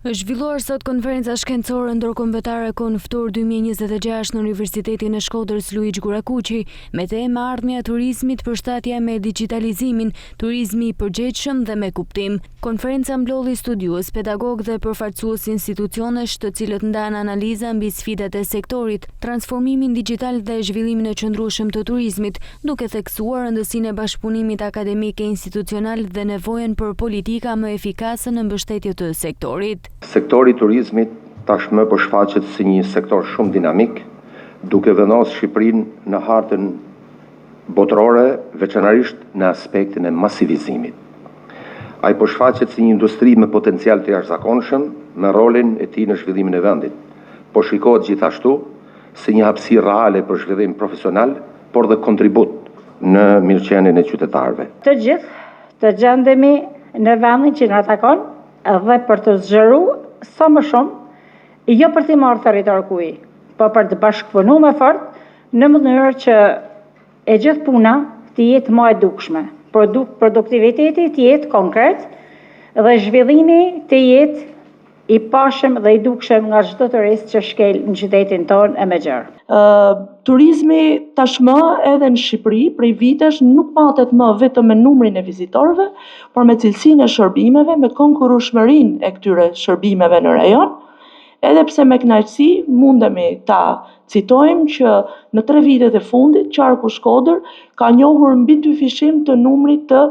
Është zhvilluar sot konferenca shkencore ndërkombëtare Konftor 2026 në Universitetin e Shkodrës Luigjë Gurakuqi me temë ardhmja e turizmit, përshtatja me digitalizimin, turizmi i përgjegjshëm dhe me kuptim. Konferenca mblodhi studiues, pedagog dhe përfaqësues institucionesh të cilët ndanë analiza mbi sfidat e sektorit, transformimin digjital dhe zhvillimin e qëndrueshëm të turizmit, duke theksuar rëndësinë e bashkëpunimit akademik e institucional dhe nevojën për politika më efikase në mbështetje të sektorit. Sektori turizmit tashmë po shfaqet si një sektor shumë dinamik, duke vendosur Shqipërinë në hartën botërore, veçanërisht në aspektin e masivizimit. Ai po shfaqet si një industri me potencial të jashtëzakonshëm, me rolin e tij në zhvillimin e vendit. Po shikohet gjithashtu si një hapësirë reale për zhvillim profesional, por dhe kontribut në mirëqenien e qytetarëve. Të gjithë të gjendemi në vendin që na takon dhe për të zgjeru sa më shumë, jo për të marrë territor kuj, por për të bashkëpunuar më fort në mënyrë që e gjithë puna të jetë më e dukshme, produktiviteti të jetë konkret dhe zhvillimi të jetë i pashëm dhe i dukshëm nga çdo turist që shkel në qytetin tonë e Megjer. Turizmi tashmë edhe në Shqipëri prej vitesh nuk matet më vetëm me numrin e vizitorëve, por me cilësinë e shërbimeve, me konkurrueshmërinë e këtyre shërbimeve në rajon, edhe pse me kënaqësi mundemi ta citojmë që në 3 vitet e fundit Qarku Shkodër ka njohur mbi 2 fishim të numrit të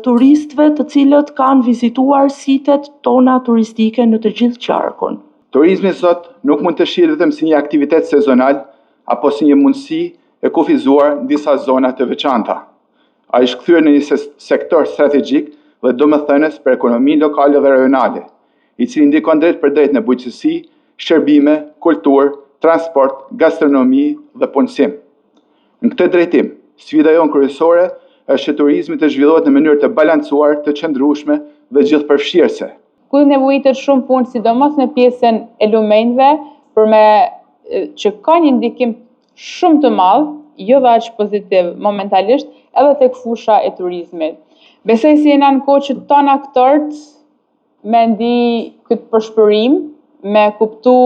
turistëve të cilët kanë vizituar sitet tona turistike në të gjithë qarkun. Turizmi sot nuk mund të shihet vetëm si një aktivitet sezonal apo si një mundësi e kufizuar në disa zona të veçanta. Ai është kthyer në një sektor strategjik dhe domethënës për ekonominë lokale dhe rajonale, i cili ndikon drejt për drejt në bujqësi, shërbime, kulturë, transport, gastronomi dhe punësim. Në këtë drejtim, sfida jonë kryesore është që turizmi të zhvillohet në mënyrë të balancuar, të qëndrueshme dhe gjithëpërfshirëse. Ku nevojitet shumë punë, sidomos në pjesën e lumenjve, që ka një ndikim shumë të madh, jo dhe aq pozitiv momentalisht, edhe tek fusha e turizmit. Besoj si jena në kohë që ton aktorët me ndi këtë përshpërim, me kuptu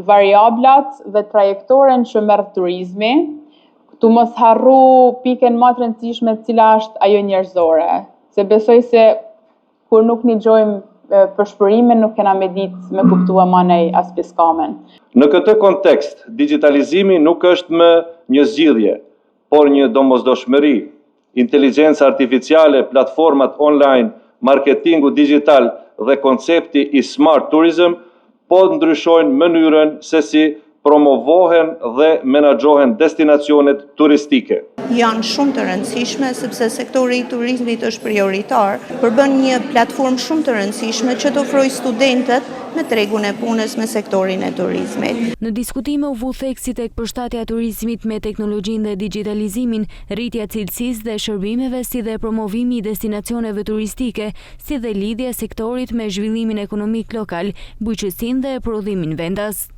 variablat dhe trajektoren që merr turizmi, tu mos harru pikën më të rëndësishme, cila është ajo njerëzore. Se besoj se kur nuk një gjojmë përshpërimin, nuk kena me ditë me kuptua ma nej as piskamen. Në këtë kontekst, digitalizimi nuk është më një zgjidhje, por një domosdoshmëri. Inteligjenca artificiale, platformat online, marketingu digital dhe koncepti i smart tourism po ndryshojnë mënyrën se si promovohen dhe menaxhohen destinacionet turistike. Janë shumë të rëndësishme sepse sektori i turizmit është prioritar, përbën një platformë shumë të rëndësishme që të ofrojë studentët me tregun e punës me sektorin e turizmit. Në diskutime u vu theksi tek përshtatja e turizmit me teknologjinë dhe digitalizimin, rritja cilësisë dhe shërbimeve, si dhe promovimi i destinacioneve turistike, si dhe lidhja e sektorit me zhvillimin ekonomik lokal, bujqësinë dhe prodhimin vendas.